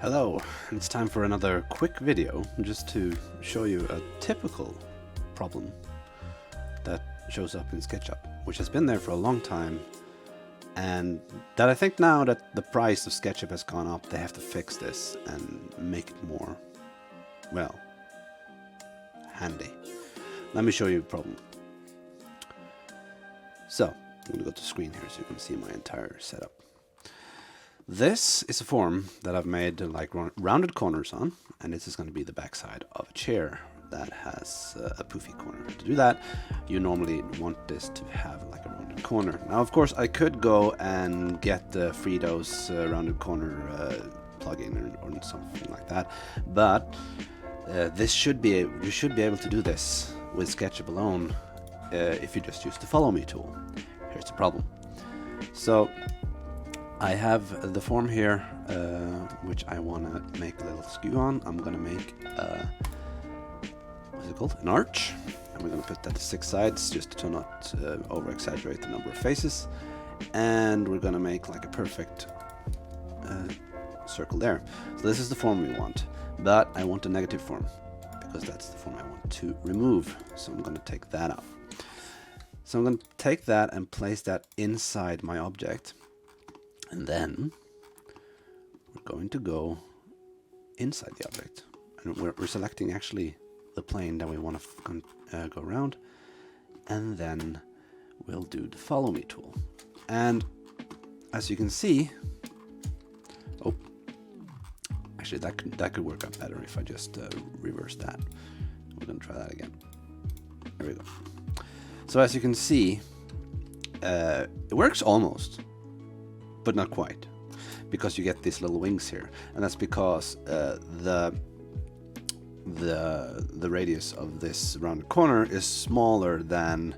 Hello, it's time for another quick video just to show you a typical problem that shows up in SketchUp, which has been there for a long time, and that I think now that the price of SketchUp has gone up, they have to fix this and make it more, well, handy. Let me show you the problem. So, I'm going to go to screen here so you can see my entire setup. This is a form that I've made like rounded corners on, and this is going to be the backside of a chair that has a poofy corner. To do that, you normally want this to have like a rounded corner. Now, of course, I could go and get the Frido's rounded corner plugin or something like that, but you should be able to do this with SketchUp alone if you just use the Follow Me tool. Here's the problem. So I have the form here, which I want to make a little skew on. I'm going to make, what's it called? An arch. And we're going to put that to 6 sides just to not over-exaggerate the number of faces. And we're going to make like a perfect circle there. So this is the form we want. But I want a negative form, because that's the form I want to remove. So I'm going to take that out. So I'm going to take that and place that inside my object. And then we're going to go inside the object, and we're selecting actually the plane that we want to go around, and then we'll do the Follow Me tool. And as you can see, oh, actually that could work out better if I just reverse that. We're going to try that again. There we go. So as you can see, it works almost, but not quite, because you get these little wings here, and that's because the radius of this rounded corner is smaller than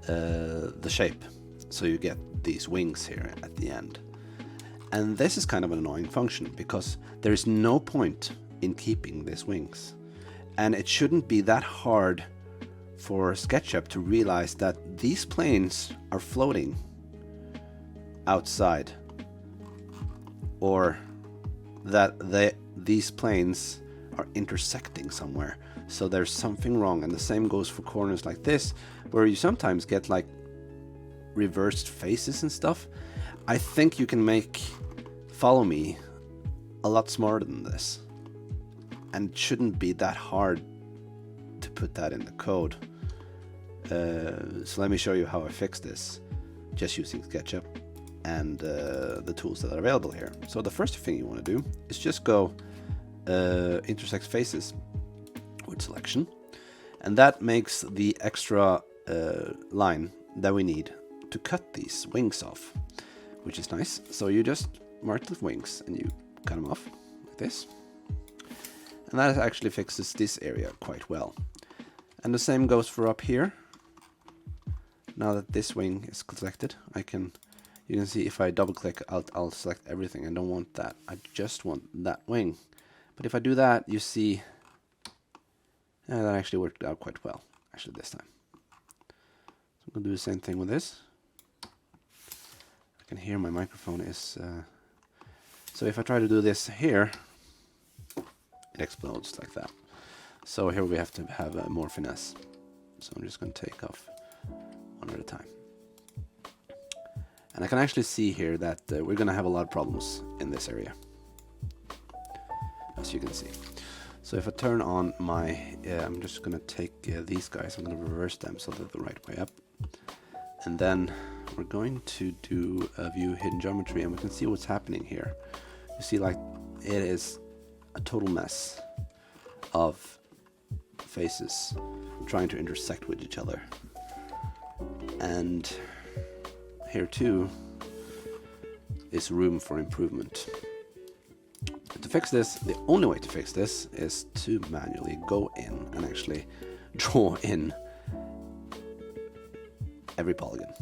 the shape, so you get these wings here at the end. And this is kind of an annoying function, because there is no point in keeping these wings, and it shouldn't be that hard for SketchUp to realize that these planes are floating outside, or that these planes are intersecting somewhere. So there's something wrong, and the same goes for corners like this, where you sometimes get like reversed faces and stuff. I think you can make Follow Me a lot smarter than this, and it shouldn't be that hard to put that in the code. So let me show you how I fix this just using SketchUp and the tools that are available here. So the first thing you want to do is just go intersect faces with selection, and that makes the extra line that we need to cut these wings off, which is nice. So you just mark the wings and you cut them off like this, and that actually fixes this area quite well. And the same goes for up here. Now that this wing is selected, you can see if I double click, I'll select everything. I don't want that. I just want that wing. But if I do that, you see that actually worked out quite well, actually this time. So I'm going to do the same thing with this. I can hear my microphone is... so if I try to do this here, it explodes like that. So here we have to have more finesse. So I'm just going to take off one at a time. And I can actually see here that we're going to have a lot of problems in this area, as you can see. So if I turn on my, I'm just going to take these guys, I'm going to reverse them so they're the right way up. And then we're going to do a view hidden geometry, and we can see what's happening here. You see, like, it is a total mess of faces trying to intersect with each other. And here too is room for improvement. But to fix this, the only way to fix this is to manually go in and actually draw in every polygon.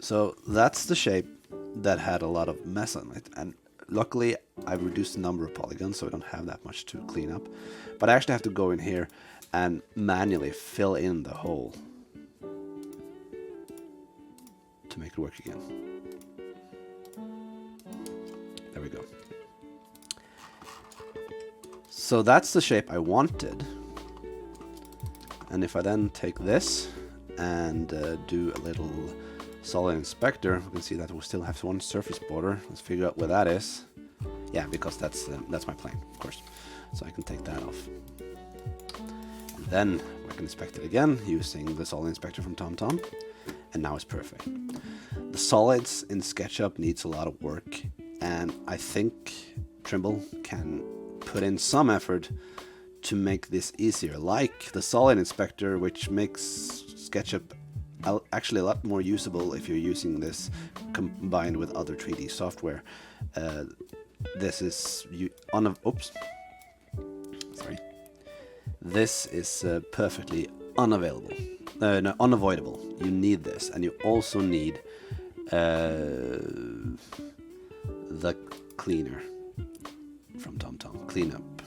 So that's the shape that had a lot of mess on it, and luckily I've reduced the number of polygons so I don't have that much to clean up. But I actually have to go in here and manually fill in the hole to make it work again. There we go. So that's the shape I wanted. And if I then take this and do a little solid inspector, we can see that we still have one surface border. Let's figure out where that is. Yeah, because that's my plane, of course. So I can take that off. And then we can inspect it again using the solid inspector from TomTom. And now it's perfect. The solids in SketchUp needs a lot of work, and I think Trimble can put in some effort to make this easier, like the solid inspector, which makes SketchUp actually a lot more usable if you're using this combined with other 3D software. This is This is perfectly unavoidable. You need this, and you also need the cleaner from TomTom. Cleanup.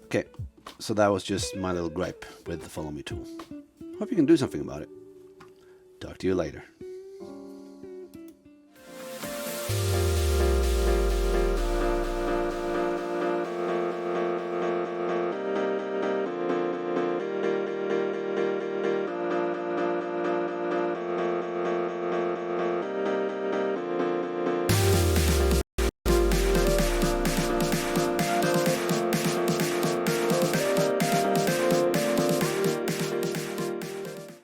Okay, so that was just my little gripe with the Follow Me tool. Hope you can do something about it. Talk to you later.